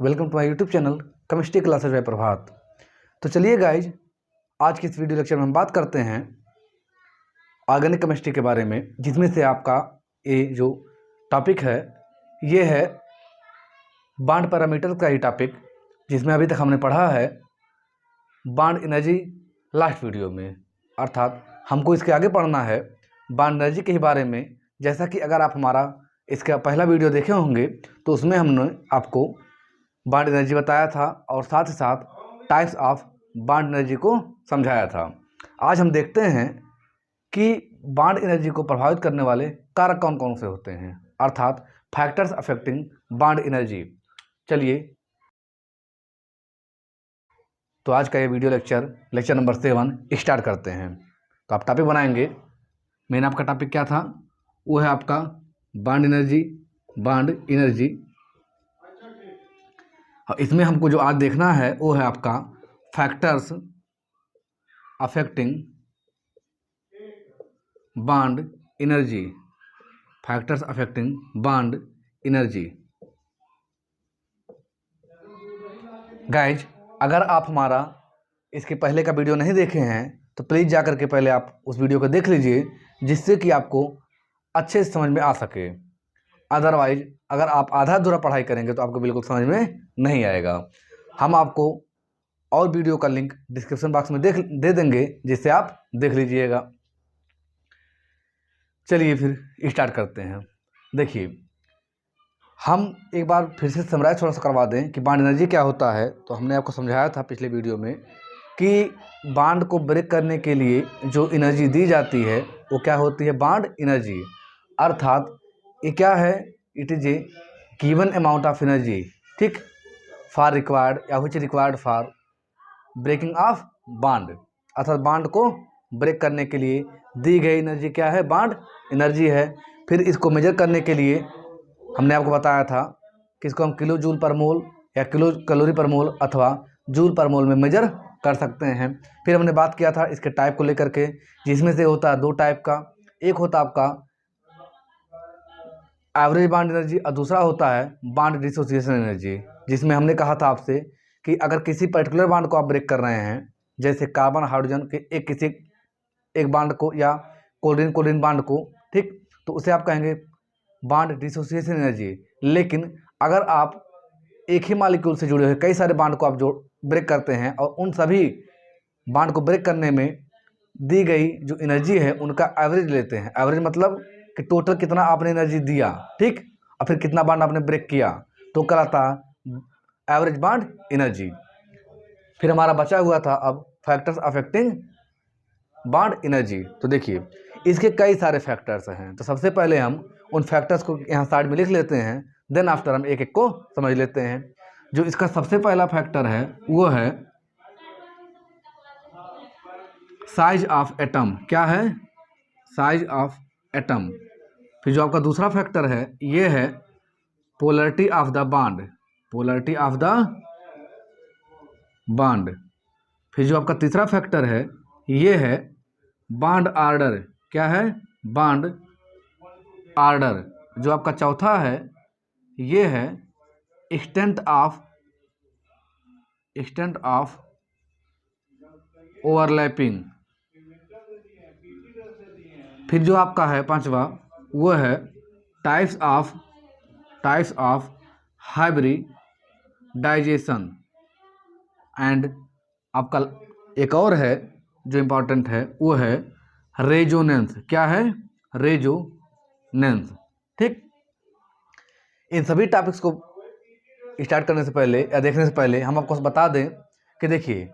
Welcome to my YouTube channel chemistry classes by Prabhat. तो चलिए guys, आज की इस वीडियो लेक्चर में हम बात करते हैं ऑर्गेनिक केमिस्ट्री के बारे में, जिसमें से आपका ये जो टॉपिक है ये है बॉन्ड पैरामीटर का ही टॉपिक, जिसमें अभी तक हमने पढ़ा है बॉन्ड एनर्जी लास्ट वीडियो में। अर्थात हमको इसके आगे पढ़ना है बॉन्ड एनर्जी के ही बारे में। जैसा कि अगर आप हमारा इसका पहला वीडियो देखे होंगे तो उसमें हमने आपको बॉन्ड एनर्जी बताया था और साथ ही साथ टाइप्स ऑफ बॉन्ड एनर्जी को समझाया था। आज हम देखते हैं कि बॉन्ड एनर्जी को प्रभावित करने वाले कारक कौन कौन से होते हैं, अर्थात फैक्टर्स अफेक्टिंग बॉन्ड एनर्जी। चलिए, तो आज का ये वीडियो लेक्चर नंबर 7 स्टार्ट करते हैं। तो आप टॉपिक बनाएंगे। मेन आपका टॉपिक क्या था? वो है आपका बॉन्ड एनर्जी। इसमें हमको जो आज देखना है वो है आपका factors affecting bond energy. Factors affecting bond energy. Guys, अगर आप हमारा इसके पहले का वीडियो नहीं देखे हैं तो प्लीज़ जा करके पहले आप उस वीडियो को देख लीजिए, जिससे कि आपको अच्छे से समझ में आ सके। अदरवाइज अगर आप आधा अधूरा पढ़ाई करेंगे तो आपको बिल्कुल समझ में नहीं आएगा। हम आपको और वीडियो का लिंक डिस्क्रिप्शन बॉक्स में दे देंगे, जिससे आप देख लीजिएगा। चलिए फिर स्टार्ट करते हैं। देखिए, हम एक बार फिर से समराइज थोड़ा सा करवा दें कि बॉन्ड एनर्जी क्या होता है। तो हमने आपको समझाया था पिछले वीडियो में कि बॉन्ड को ब्रेक करने के लिए जो एनर्जी दी जाती है वो क्या होती है? Bond energy. अर्थात ये क्या है? It is a given amount of energy, ठीक, फॉर रिक्वायर्ड या which required for breaking of bond. अर्थात बॉन्ड को ब्रेक करने के लिए दी गई एनर्जी क्या है? बॉन्ड एनर्जी है। फिर इसको मेजर करने के लिए हमने आपको बताया था कि इसको हम किलो जूल पर मोल या किलो कैलोरी पर मोल अथवा जूल पर मोल में मेजर कर सकते हैं। फिर हमने बात किया था इसके टाइप को लेकर के, जिसमें से होता है 2 टाइप का। एक होता है आपका एवरेज बॉन्ड एनर्जी और दूसरा होता है बॉन्ड डिसोसिएशन एनर्जी, जिसमें हमने कहा था आपसे कि अगर किसी पर्टिकुलर बॉन्ड को आप ब्रेक कर रहे हैं, जैसे कार्बन हाइड्रोजन के किसी एक बॉन्ड को या कोलिन बॉन्ड को, ठीक, तो उसे आप कहेंगे बॉन्ड डिसोसिएशन एनर्जी। लेकिन अगर आप एक ही मॉलिक्यूल से जुड़े हुए कई सारे बॉन्ड को आप जो ब्रेक करते हैं और उन सभी बॉन्ड को ब्रेक करने में दी गई जो एनर्जी है उनका एवरेज लेते हैं। एवरेज मतलब कि टोटल कितना आपने एनर्जी दिया, ठीक, और फिर कितना बॉन्ड आपने ब्रेक किया, तो कहलाता है एवरेज बॉन्ड एनर्जी। फिर हमारा बचा हुआ था अब फैक्टर्स अफेक्टिंग बॉन्ड एनर्जी। तो देखिए, इसके कई सारे फैक्टर्स हैं। तो सबसे पहले हम उन फैक्टर्स को यहाँ साइड में लिख लेते हैं, देन आफ्टर हम एक एक को समझ लेते हैं। जो इसका सबसे पहला फैक्टर है वो है साइज ऑफ एटम। क्या है? Size of atom. फिर जो आपका दूसरा फैक्टर है ये है polarity of the bond. Polarity of the bond. फिर जो आपका तीसरा फैक्टर है ये है बॉन्ड ऑर्डर। क्या है? Bond order. जो आपका चौथा है ये है एक्सटेंट ऑफ ओवरलैपिंग। फिर जो आपका है पांचवा वो है टाइप्स ऑफ हाइब्रिडाइजेशन। एंड आपका एक और है जो इम्पोर्टेंट है वो है रेजोनेंस। क्या है? रेजोनेंस, ठीक। इन सभी टॉपिक्स को स्टार्ट करने से पहले या देखने से पहले हम आपको बता दें कि देखिए,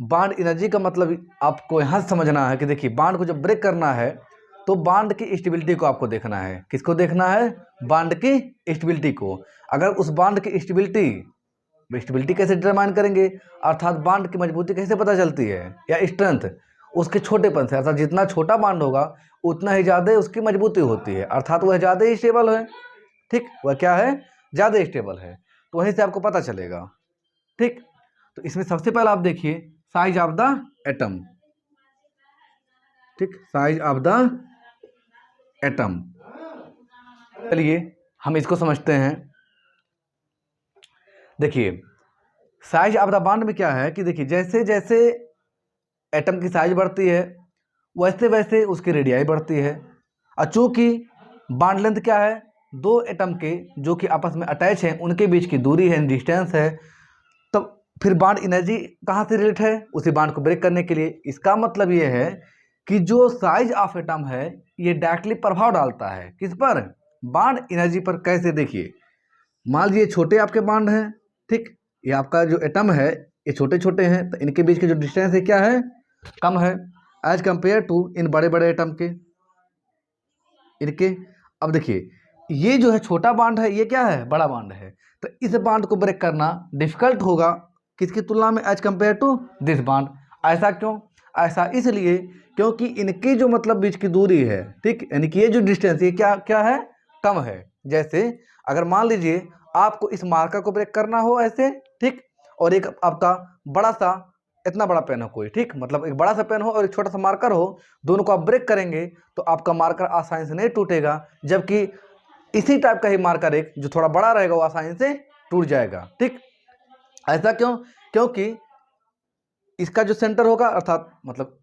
बॉन्ड एनर्जी का मतलब आपको यहाँ से समझना है कि देखिए, बॉन्ड को जब ब्रेक करना है तो बॉन्ड की स्टेबिलिटी को आपको देखना है। किसको देखना है? बॉन्ड की स्टेबिलिटी को। अगर उस बॉन्ड की स्टेबिलिटी कैसे डिटरमाइन करेंगे? अर्थात बॉन्ड की मजबूती कैसे पता चलती है या स्ट्रेंथ? उसके छोटेपन से। अर्थात जितना छोटा बॉन्ड होगा उतना ही ज़्यादा उसकी मजबूती होती है, अर्थात वह ज़्यादा ही स्टेबल है, ठीक। वह क्या है? ज़्यादा स्टेबल है। तो वहीं से आपको पता चलेगा, ठीक। तो इसमें सबसे पहला आप देखिए साइज ऑफ द एटम, ठीक, साइज ऑफ द एटम। चलिए हम इसको समझते हैं। देखिए साइज ऑफ द बॉन्ड में क्या है कि देखिए जैसे जैसे एटम की साइज बढ़ती है वैसे वैसे उसकी रेडियाई बढ़ती है। और चूंकि बॉन्ड लेंथ क्या है, दो एटम के जो कि आपस में अटैच हैं उनके बीच की दूरी है, डिस्टेंस है, तो फिर बॉन्ड एनर्जी कहाँ से रिलेट है, उसी बॉन्ड को ब्रेक करने के लिए। इसका मतलब ये है कि जो साइज ऑफ एटम है ये डायरेक्टली प्रभाव डालता है किस पर, बॉन्ड एनर्जी पर। कैसे, देखिए मान लीजिए छोटे आपके बॉन्ड हैं, ठीक, ये आपका जो एटम है ये छोटे छोटे हैं, तो इनके बीच के जो डिस्टेंस है क्या है, कम है एज कंपेयर टू इन बड़े बड़े एटम के इनके। अब देखिए ये जो है छोटा बॉन्ड है, ये क्या है, बड़ा बॉन्ड है, तो इस बॉन्ड को ब्रेक करना डिफिकल्ट होगा किसकी तुलना में, as compare to this bond. ऐसा क्यों, ऐसा इसलिए क्योंकि इनकी जो मतलब बीच की दूरी है, ठीक, यानी कि ये जो डिस्टेंस ये क्या क्या है, कम है। जैसे अगर मान लीजिए आपको इस मार्कर को ब्रेक करना हो ऐसे, ठीक, और एक आपका बड़ा सा इतना बड़ा पेन हो कोई, ठीक, मतलब एक बड़ा सा पेन हो और एक छोटा सा मार्कर हो, दोनों को आप ब्रेक करेंगे तो आपका मार्कर आसानी से नहीं टूटेगा, जबकि इसी टाइप का ही मार्कर एक जो थोड़ा बड़ा रहेगा वो आसानी से टूट जाएगा, ठीक। ऐसा क्यों, क्योंकि इसका जो सेंटर होगा अर्थात मतलब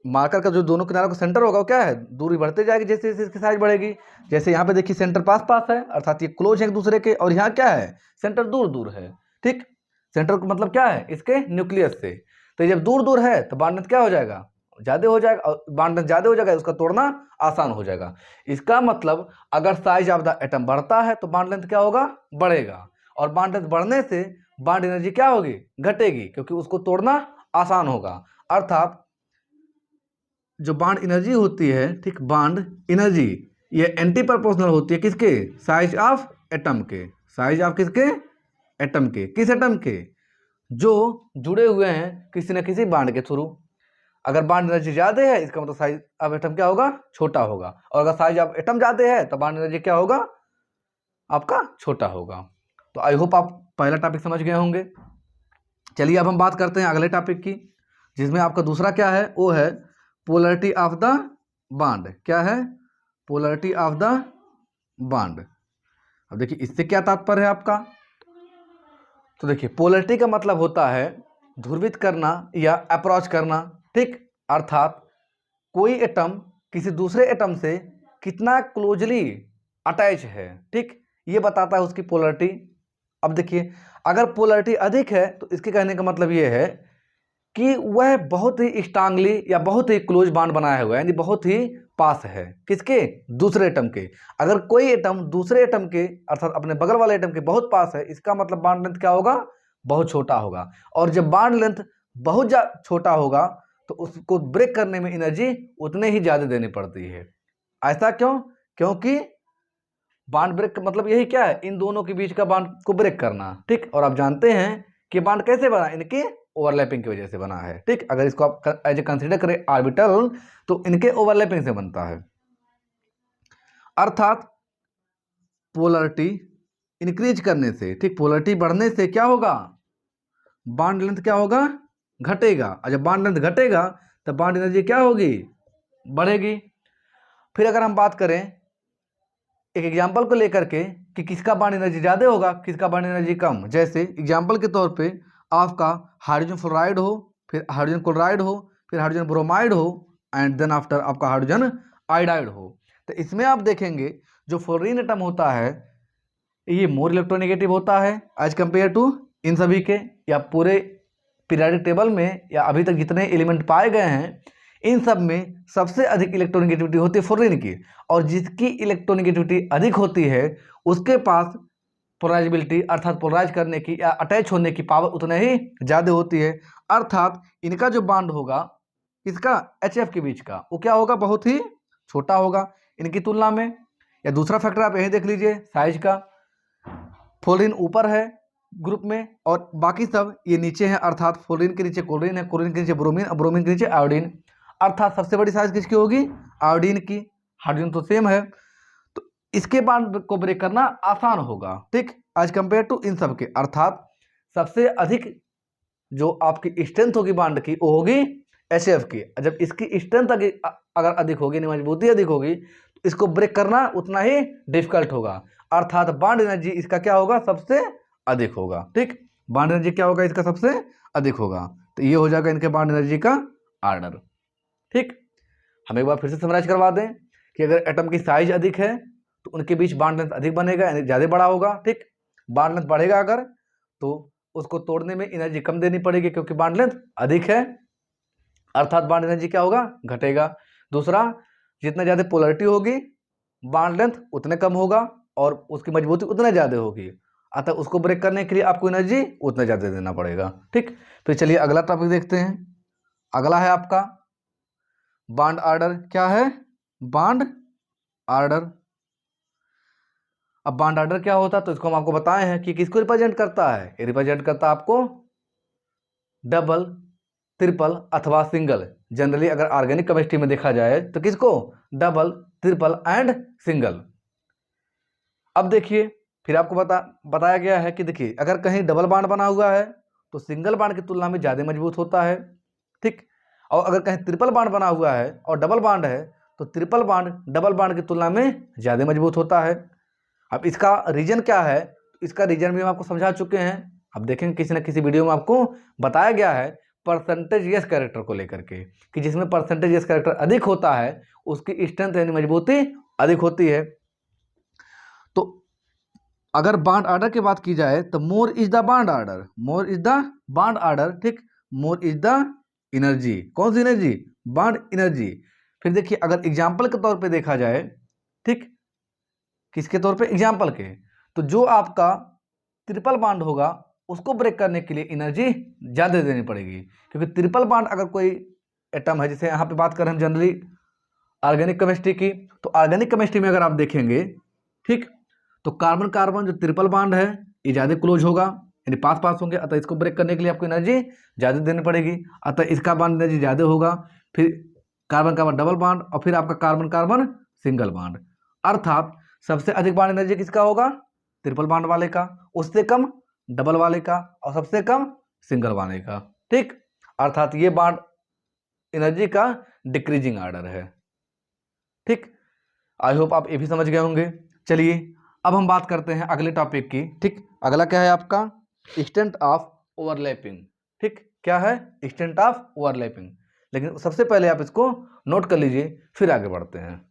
मार्कर का जो दोनों किनारों का सेंटर होगा वो क्या है, दूरी बढ़ते जाएगी जैसे जैसे इसकी साइज बढ़ेगी। जैसे यहाँ पे देखिए सेंटर पास पास है अर्थात ये क्लोज है एक दूसरे के, और यहाँ क्या है, सेंटर दूर दूर है, ठीक। सेंटर का मतलब क्या है, इसके न्यूक्लियस से। तो जब दूर दूर है तो बॉन्ड लेंथ क्या हो जाएगा, ज़्यादा हो जाएगा, और बॉन्ड लेंथ ज़्यादा हो जाएगा उसका तोड़ना आसान हो जाएगा। इसका मतलब अगर साइज ऑफ द एटम बढ़ता है तो बॉन्ड लेंथ क्या होगा, बढ़ेगा, और बॉन्ड लेंथ बढ़ने से बॉन्ड एनर्जी क्या होगी, घटेगी, क्योंकि उसको तोड़ना आसान होगा। अर्थात जो बॉन्ड एनर्जी होती है, ठीक, बॉन्ड एनर्जी ये एंटी प्रोपोर्शनल होती है किसके, साइज ऑफ एटम के, साइज ऑफ किसके, एटम के, किस एटम के, जो जुड़े हुए हैं किसी न किसी बॉन्ड के थ्रू। अगर बॉन्ड एनर्जी ज़्यादा है इसका मतलब साइज ऑफ एटम क्या होगा, छोटा होगा, और अगर साइज ऑफ एटम ज़्यादा है तो बॉन्ड एनर्जी क्या होगा, आपका छोटा होगा। तो आई होप आप पहला टॉपिक समझ गए होंगे। चलिए अब हम बात करते हैं अगले टॉपिक की, जिसमें आपका दूसरा क्या है, वो है पोलरिटी ऑफ द बॉन्ड। क्या है, पोलरिटी ऑफ द बॉन्ड। अब देखिए इससे क्या तात्पर्य है आपका, तो देखिए पोलरिटी का मतलब होता है ध्रुवित करना या अप्रोच करना, ठीक, अर्थात कोई एटम किसी दूसरे एटम से कितना क्लोजली अटैच है, ठीक, ये बताता है उसकी पोलरिटी। अब देखिए अगर पोलरिटी अधिक है तो इसके कहने का मतलब ये है कि वह बहुत ही स्ट्रांगली या बहुत ही क्लोज बॉन्ड बनाया हुआ है, यानी बहुत ही पास है किसके, दूसरे एटम के। अगर कोई एटम दूसरे एटम के अर्थात अपने बगल वाले एटम के बहुत पास है, इसका मतलब बॉन्ड लेंथ क्या होगा, बहुत छोटा होगा। और जब बॉन्ड लेंथ बहुत छोटा होगा तो उसको ब्रेक करने में एनर्जी उतने ही ज़्यादा देनी पड़ती है। ऐसा क्यों, क्योंकि बॉन्ड ब्रेक का मतलब यही क्या है, इन दोनों के बीच का बॉन्ड को ब्रेक करना, ठीक। और आप जानते हैं कि बॉन्ड कैसे बना, इनके ओवरलैपिंग की वजह से बना है, ठीक। अगर इसको आप एज ए कंसीडर करें ऑर्बिटल तो इनके ओवरलैपिंग से बनता है। अर्थात पोलरिटी इंक्रीज करने से, ठीक, पोलरिटी बढ़ने से क्या होगा, बॉन्ड लेंथ क्या होगा, घटेगा, और जब बॉन्ड लेंथ घटेगा तो बॉन्ड एनर्जी क्या होगी, बढ़ेगी। फिर अगर हम बात करें एक एग्जाम्पल को लेकर के कि किसका बॉन्ड एनर्जी ज़्यादा होगा किसका बॉन्ड एनर्जी कम, जैसे एग्जाम्पल के तौर पे आपका हाइड्रोजन फ्लोराइड हो, फिर हाइड्रोजन क्लोराइड हो, फिर हाइड्रोजन ब्रोमाइड हो, एंड देन आफ्टर आपका हाइड्रोजन आयोडाइड हो। तो इसमें आप देखेंगे जो फ्लोरीन एटम होता है ये मोर इलेक्ट्रोनेगेटिव होता है एज कंपेयर टू इन सभी के, या पूरे पीरियोडिक टेबल में या अभी तक जितने एलिमेंट पाए गए हैं इन सब में सबसे अधिक इलेक्ट्रोनेगेटिविटी होती है फ्लोरीन की, और जिसकी इलेक्ट्रोनेगेटिविटी अधिक होती है उसके पास पोलराइजेबिलिटी अर्थात पोलराइज करने की या अटैच होने की पावर उतने ही ज़्यादा होती है। अर्थात इनका जो बॉन्ड होगा इसका HF के बीच का वो क्या होगा, बहुत ही छोटा होगा इनकी तुलना में। या दूसरा फैक्टर आप यही देख लीजिए साइज का, फ्लोरीन ऊपर है ग्रुप में और बाकी सब ये नीचे है, अर्थात फ्लोरीन के नीचे क्लोरीन है, क्लोरीन के नीचे ब्रोमीन, ब्रोमीन के नीचे आयोडीन, अर्थात सबसे बड़ी साइज किसकी होगी, आयोडीन की। हाइड्रोजन तो सेम है, तो इसके बॉन्ड को ब्रेक करना आसान होगा, ठीक, एज कंपेयर टू इन सब के। अर्थात सबसे अधिक जो आपकी स्ट्रेंथ होगी बॉन्ड की वो होगी HF की। जब इसकी स्ट्रेंथ अगर अधिक होगी, मजबूती अधिक होगी, तो इसको ब्रेक करना उतना ही डिफिकल्ट होगा। अर्थात बॉन्ड एनर्जी इसका क्या होगा, सबसे अधिक होगा। ठीक, बॉन्ड एनर्जी क्या होगा इसका, सबसे अधिक होगा। तो ये हो जाएगा इनके बॉन्ड एनर्जी का ऑर्डर। ठीक, हम एक बार फिर से समराइज करवा दें कि अगर एटम की साइज अधिक है तो उनके बीच बॉन्ड लेंथ अधिक बनेगा, यानी ज़्यादा बड़ा होगा। ठीक, बॉन्ड लेंथ बढ़ेगा अगर, तो उसको तोड़ने में एनर्जी कम देनी पड़ेगी क्योंकि बॉन्ड लेंथ अधिक है, अर्थात बॉन्ड एनर्जी क्या होगा, घटेगा। दूसरा, जितना ज़्यादा पोलरिटी होगी बॉन्ड लेंथ उतने कम होगा और उसकी मजबूती उतने ज़्यादा होगी, अतः उसको ब्रेक करने के लिए आपको एनर्जी उतना ज़्यादा देना पड़ेगा। ठीक, फिर चलिए अगला टॉपिक देखते हैं। अगला है आपका बॉन्ड ऑर्डर। क्या है, बॉन्ड ऑर्डर। अब बॉन्ड ऑर्डर क्या होता है, तो इसको हम आपको बताए हैं कि किसको रिप्रेजेंट करता है। ये रिप्रेजेंट करता है आपको डबल, ट्रिपल अथवा सिंगल। जनरली अगर ऑर्गेनिक केमिस्ट्री में देखा जाए तो किसको, डबल, ट्रिपल एंड सिंगल। अब देखिए, फिर आपको बताया गया है कि देखिए अगर कहीं डबल बॉन्ड बना हुआ है तो सिंगल बॉन्ड की तुलना में ज़्यादा मजबूत होता है। ठीक, और अगर कहीं ट्रिपल बॉन्ड बना हुआ है और डबल बॉन्ड है तो ट्रिपल बॉन्ड डबल बॉन्ड की तुलना में ज़्यादा मजबूत होता है। अब इसका रीजन क्या है, इसका रीजन भी हम आपको समझा चुके हैं। अब देखेंगे किसी न किसी वीडियो में आपको बताया गया है परसेंटेज यस कैरेक्टर को लेकर के, कि जिसमें परसेंटेज यस कैरेक्टर अधिक होता है उसकी स्ट्रेंथ यानी मजबूती अधिक होती है। तो अगर बॉन्ड ऑर्डर की बात की जाए तो मोर is the bond order, more is the bond order. ठीक, मोर इज द एनर्जी। कौन सी एनर्जी, बॉन्ड एनर्जी। फिर देखिए अगर एग्जाम्पल के तौर पे देखा जाए, ठीक, किसके तौर पे, एग्जाम्पल के, तो जो आपका ट्रिपल बॉन्ड होगा उसको ब्रेक करने के लिए एनर्जी ज़्यादा देनी पड़ेगी, क्योंकि ट्रिपल बॉन्ड अगर कोई एटम है, जैसे यहाँ पे बात करें हम जनरली ऑर्गेनिक केमिस्ट्री की, तो ऑर्गेनिक केमिस्ट्री में अगर आप देखेंगे, ठीक, तो कार्बन कार्बन जो ट्रिपल बॉन्ड है ये ज़्यादा क्लोज होगा, यानी पास पास होंगे, अतः इसको ब्रेक करने के लिए आपको एनर्जी ज़्यादा देनी पड़ेगी, अतः इसका बॉन्ड एनर्जी ज़्यादा होगा। फिर कार्बन कार्बन डबल बॉन्ड और फिर आपका कार्बन कार्बन सिंगल बॉन्ड, अर्थात सबसे अधिक बॉन्ड एनर्जी किसका होगा, ट्रिपल बॉन्ड वाले का, उससे कम डबल वाले का और सबसे कम सिंगल वाले का। ठीक, अर्थात ये बॉन्ड एनर्जी का डिक्रीजिंग ऑर्डर है। ठीक, आई होप आप ये भी समझ गए होंगे। चलिए अब हम बात करते हैं अगले टॉपिक की। ठीक, अगला क्या है आपका, एक्सटेंट ऑफ ओवरलैपिंग। ठीक, क्या है, एक्सटेंट ऑफ ओवरलैपिंग। लेकिन सबसे पहले आप इसको नोट कर लीजिए, फिर आगे बढ़ते हैं।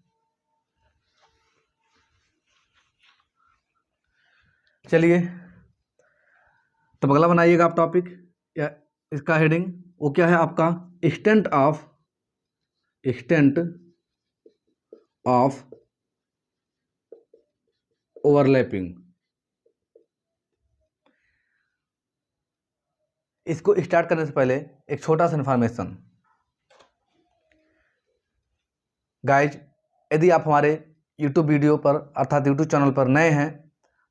चलिए तब अगला बनाइएगा आप टॉपिक, या इसका हेडिंग वो क्या है आपका, एक्सटेंट ऑफ ओवरलैपिंग। इसको स्टार्ट करने से पहले एक छोटा सा इन्फॉर्मेशन। गाइज, यदि आप हमारे यूट्यूब वीडियो पर अर्थात यूट्यूब चैनल पर नए हैं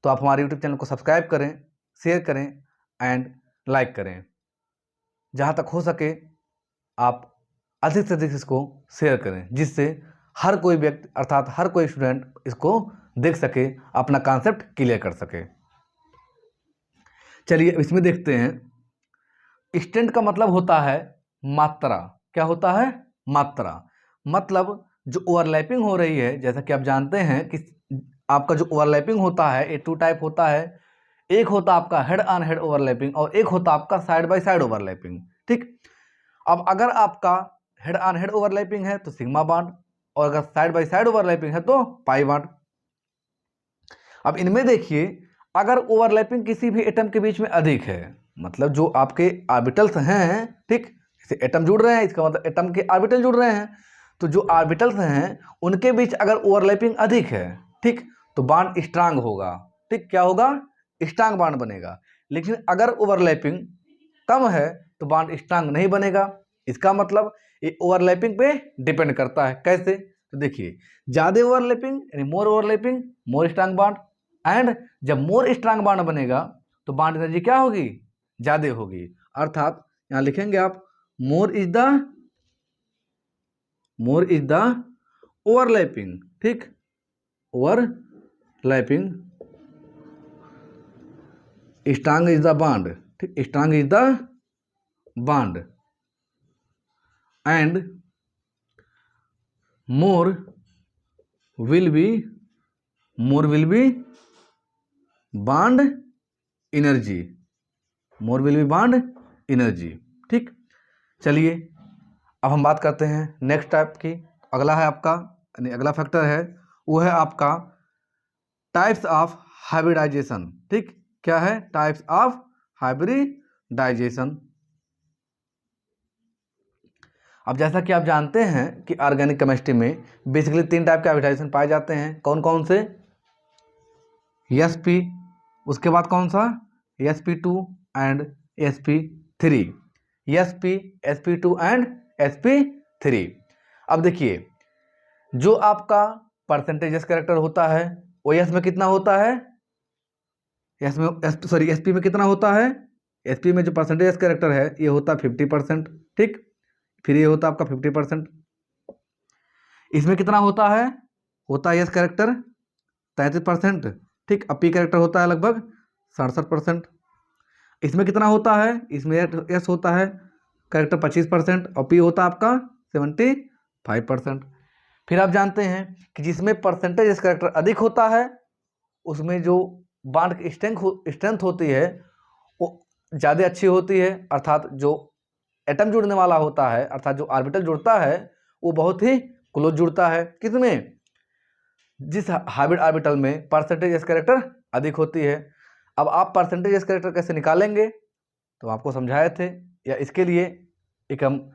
तो आप हमारे यूट्यूब चैनल को सब्सक्राइब करें, शेयर करें एंड लाइक करें। जहाँ तक हो सके आप अधिक से अधिक इसको शेयर करें, जिससे हर कोई व्यक्ति अर्थात हर कोई स्टूडेंट इसको देख सके, अपना कॉन्सेप्ट क्लियर कर सके। चलिए इसमें देखते हैं। एक्सटेंट का मतलब होता है मात्रा। क्या होता है, मात्रा। मतलब जो ओवरलैपिंग हो रही है, जैसा कि आप जानते हैं कि आपका जो ओवरलैपिंग होता है ये टू टाइप होता है। एक होता आपका हेड ऑन हेड ओवरलैपिंग और एक होता आपका साइड बाय साइड ओवरलैपिंग। ठीक, अब अगर आपका हेड ऑन हेड ओवरलैपिंग है तो सिग्मा बॉन्ड, और अगर साइड बाय साइड ओवरलैपिंग है तो पाई बॉन्ड। अब इनमें देखिए, अगर ओवरलैपिंग किसी भी एटम के बीच में अधिक है, मतलब जो आपके ऑर्बिटल्स हैं, ठीक, जैसे एटम जुड़ रहे हैं इसका मतलब एटम के ऑर्बिटल जुड़ रहे हैं, तो जो ऑर्बिटल्स हैं उनके बीच अगर ओवरलैपिंग अधिक है, ठीक, तो बॉन्ड स्ट्रांग होगा। ठीक, क्या होगा, स्ट्रांग बॉन्ड बनेगा। लेकिन अगर ओवरलैपिंग कम है तो बॉन्ड स्ट्रांग नहीं बनेगा। इसका मतलब ये ओवरलैपिंग पे डिपेंड करता है। कैसे, तो देखिए, ज़्यादा ओवरलैपिंग यानी more overlapping more strong bond, and जब मोर स्ट्रांग बॉन्ड बनेगा तो बॉन्ड एनर्जी क्या होगी, ज़्यादा होगी। अर्थात यहाँ लिखेंगे आप मोर इज द ओवरलैपिंग। ठीक, overlapping, strong is the bond. ठीक, strong is the bond and more will be bond energy, more will be bond energy. ठीक, चलिए अब हम बात करते हैं नेक्स्ट टाइप की। अगला है आपका, यानी अगला फैक्टर है वो है आपका टाइप्स ऑफ हाइब्रिडाइजेशन। ठीक, क्या है? Types of hybridization. अब जैसा कि आप जानते हैं कि ऑर्गेनिक केमिस्ट्री में बेसिकली 3 टाइप के हाइब्रिडाइजेशन पाए जाते हैं। कौन कौन से? sp, उसके बाद कौन सा? sp2 and sp3। sp, sp2 and sp3। अब देखिए, जो आपका परसेंटेज कैरेक्टर होता है वो s में कितना होता है? sp में कितना होता है? sp में जो परसेंटेज कैरेक्टर है ये होता है 50%। ठीक, फिर ये होता है आपका 50%। इसमें कितना होता है? होता है s कैरेक्टर 33%। ठीक, अब p कैरेक्टर होता है लगभग 67%। इसमें कितना होता है? इसमें s होता है कैरेक्टर 25% और p होता है आपका 75%। फिर आप जानते हैं कि जिसमें परसेंटेज कैरेक्टर अधिक होता है उसमें जो बॉन्ड की स्ट्रेंथ होती है वो ज़्यादा अच्छी होती है, अर्थात जो एटम जुड़ने वाला होता है, अर्थात जो ऑर्बिटल जुड़ता है वो बहुत ही क्लोज जुड़ता है। किसमें? जिस हाइब्रिड ऑर्बिटल में परसेंटेज कैरेक्टर अधिक होती है। अब आप परसेंटेज कैरेक्टर कैसे निकालेंगे तो आपको समझाए थे, या इसके लिए एक हम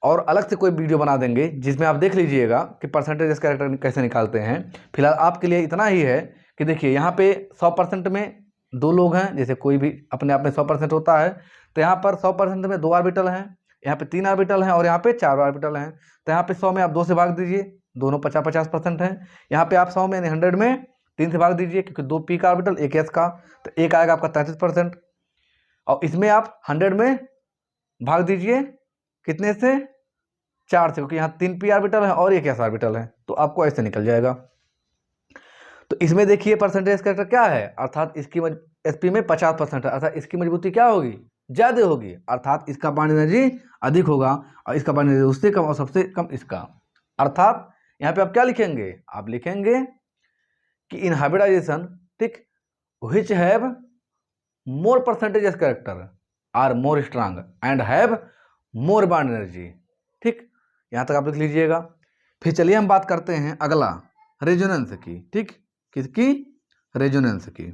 और अलग से कोई वीडियो बना देंगे जिसमें आप देख लीजिएगा कि परसेंटेज कैरेक्टर कैसे निकालते हैं। फिलहाल आपके लिए इतना ही है कि देखिए यहाँ पे 100% में 2 लोग हैं, जैसे कोई भी अपने आप में 100% होता है, तो यहाँ पर 100% में 2 ऑर्बिटल हैं, यहाँ पे 3 ऑर्बिटल हैं और यहाँ पे 4 ऑर्बिटल हैं। तो यहाँ पे 100 में आप 2 से भाग दीजिए, दोनों 50-50% हैं। यहाँ पे आप 100 में 100 में 3 से भाग दीजिए, क्योंकि 2 p का ऑर्बिटल 1 s का, तो 1 आएगा आपका 33%। और इसमें आप 100 में भाग दीजिए कितने से? 4 से, क्योंकि यहाँ 3 p ऑर्बिटल है और 1 s ऑर्बिटल है, तो आपको ऐसे निकल जाएगा। तो इसमें देखिए परसेंटेज कैरेक्टर क्या है, अर्थात इसकी sp में 50% है, अर्थात इसकी मजबूती क्या होगी? ज़्यादा होगी, अर्थात इसका बॉन्ड एनर्जी अधिक होगा और इसका बॉन्ड एनर्जी उससे कम और सबसे कम इसका। अर्थात यहाँ पे आप क्या लिखेंगे? आप लिखेंगे कि इन हाइब्रिडाइजेशन, ठीक, which have more percentage character are more strong and have more bond energy। ठीक, यहाँ तक आप लिख लीजिएगा। फिर चलिए हम बात करते हैं अगला रेजोनेंस की। ठीक, किसकी? रेजोनेंस की।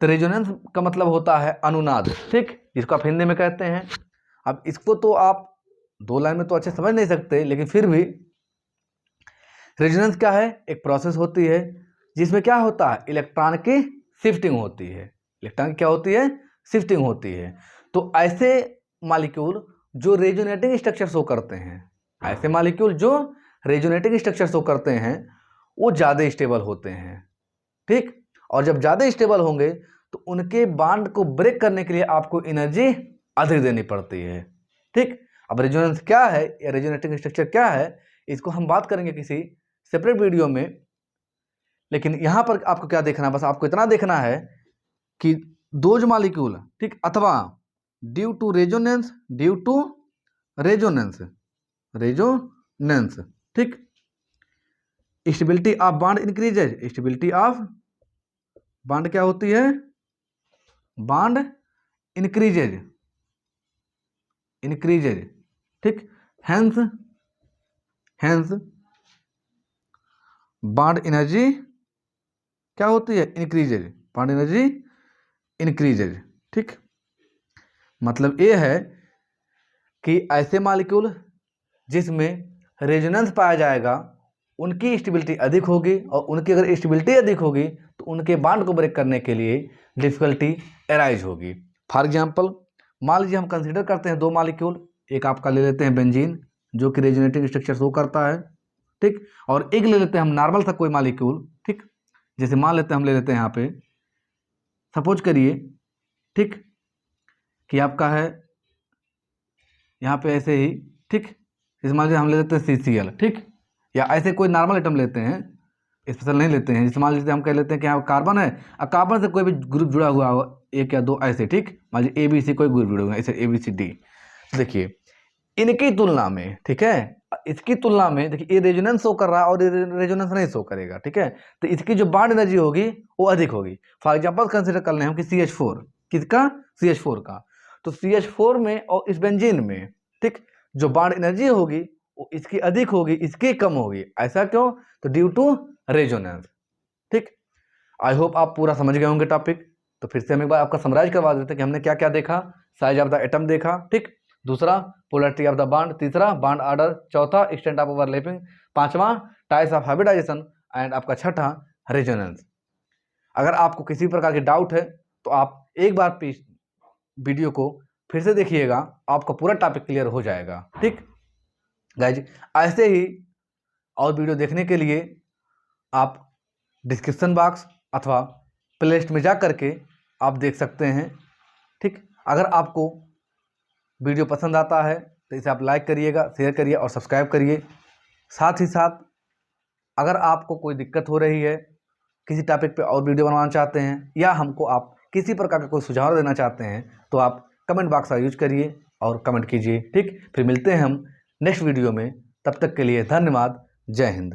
तो रेजोनेंस का मतलब होता है अनुनाद। ठीक, जिसको आप हिंदी में कहते हैं। अब इसको तो आप 2 लाइन में तो अच्छे समझ नहीं सकते, लेकिन फिर भी रेजोनेंस क्या है? एक प्रोसेस होती है जिसमें क्या होता है? इलेक्ट्रॉन की शिफ्टिंग होती है। इलेक्ट्रॉन की क्या होती है? शिफ्टिंग होती है। तो ऐसे मॉलिक्यूल जो रेजोनेटिंग स्ट्रक्चर शो करते हैं, ऐसे मॉलिक्यूल जो रेजोनेटिंग स्ट्रक्चर शो करते हैं वो ज़्यादा स्टेबल होते हैं। ठीक, और जब ज़्यादा स्टेबल होंगे तो उनके बॉन्ड को ब्रेक करने के लिए आपको एनर्जी अधिक देनी पड़ती है। ठीक, अब रेजोनेंस क्या है या रेजोनेटिंग स्ट्रक्चर क्या है इसको हम बात करेंगे किसी सेपरेट वीडियो में। लेकिन यहाँ पर आपको क्या देखना है? बस आपको इतना देखना है कि दोज मॉलिक्यूल, ठीक, अथवा ड्यू टू रेजोनेंस, रेजोनेंस, ठीक, stability of bond increases. Stability of bond क्या होती है? बॉन्ड इंक्रीजेज, ठीक, हेंस बॉन्ड एनर्जी क्या होती है? Increases, bond energy increases. ठीक, मतलब ये है कि ऐसे मॉलिक्यूल जिसमें रेजोनेंस पाया जाएगा उनकी स्टेबिलिटी अधिक होगी, और उनकी अगर स्टेबिलिटी अधिक होगी तो उनके बॉन्ड को ब्रेक करने के लिए डिफिकल्टी अराइज होगी। फॉर एग्जांपल, मान लीजिए हम कंसीडर करते हैं 2 मॉलिक्यूल, एक आपका ले लेते हैं बेंजीन जो कि रेजोनेटिंग स्ट्रक्चर शो करता है। ठीक, और एक ले लेते हैं हम नॉर्मल सा कोई मॉलिक्यूल। ठीक, जैसे मान लेते हैं हम ले लेते हैं यहाँ पे, सपोज करिए, ठीक, कि आपका है यहाँ पे ऐसे ही, ठीक, इस मान लीजिए हम ले लेते हैं CCl। ठीक, या ऐसे कोई नॉर्मल आइटम लेते हैं, स्पेशल नहीं लेते हैं। जैसे मान लीजिए हम कह लेते हैं कि यहाँ कार्बन है और कार्बन से कोई भी ग्रुप जुड़ा हुआ हो, 1 या 2 ऐसे। ठीक, मान लीजिए ABC कोई ग्रुप जुड़े हुए हैं, ऐसे ABCD। देखिए इनकी तुलना में, ठीक है, इसकी तुलना में देखिए ये रेजोनेंस शो कर रहा है और ये रेजोनेंस नहीं शो करेगा, ठीक है। तो इसकी जो बॉन्ड एनर्जी होगी वो अधिक होगी। फॉर एग्जांपल कंसिडर कर लें हम कि CH4, किसका, CH4 का। तो CH4 में और इस बेंजीन में, ठीक, जो बॉन्ड एनर्जी होगी वो इसकी अधिक होगी, इसकी कम होगी। ऐसा क्यों? तो ड्यू टू रेजोनेंस, ठीक। आई होप आप पूरा समझ गए होंगे टॉपिक। तो फिर से हम एक बार आपका समराइज करवा देते हैं कि हमने क्या क्या देखा। साइज ऑफ द एटम देखा, ठीक। दूसरा पोलैरिटी ऑफ द बॉन्ड, तीसरा बॉन्ड ऑर्डर, चौथा एक्सटेंट ऑफ ओवरलैपिंग, पांचवा टाइप्स ऑफ हाइब्रिडाइजेशन एंड आपका छठा रेजोनेंस। अगर आपको किसी प्रकार की डाउट है तो आप एक बार वीडियो को फिर से देखिएगा, आपका पूरा टॉपिक क्लियर हो जाएगा, ठीक गाइज। ऐसे ही और वीडियो देखने के लिए आप डिस्क्रिप्शन बॉक्स अथवा प्लेलिस्ट में जा करके आप देख सकते हैं, ठीक। अगर आपको वीडियो पसंद आता है तो इसे आप लाइक करिएगा, शेयर करिए और सब्सक्राइब करिए। साथ ही साथ अगर आपको कोई दिक्कत हो रही है, किसी टॉपिक पे और वीडियो बनवाना चाहते हैं, या हमको आप किसी प्रकार का कोई सुझाव देना चाहते हैं, तो आप कमेंट बॉक्स का यूज करिए और कमेंट कीजिए, ठीक। फिर मिलते हैं हम नेक्स्ट वीडियो में। तब तक के लिए धन्यवाद। जय हिंद।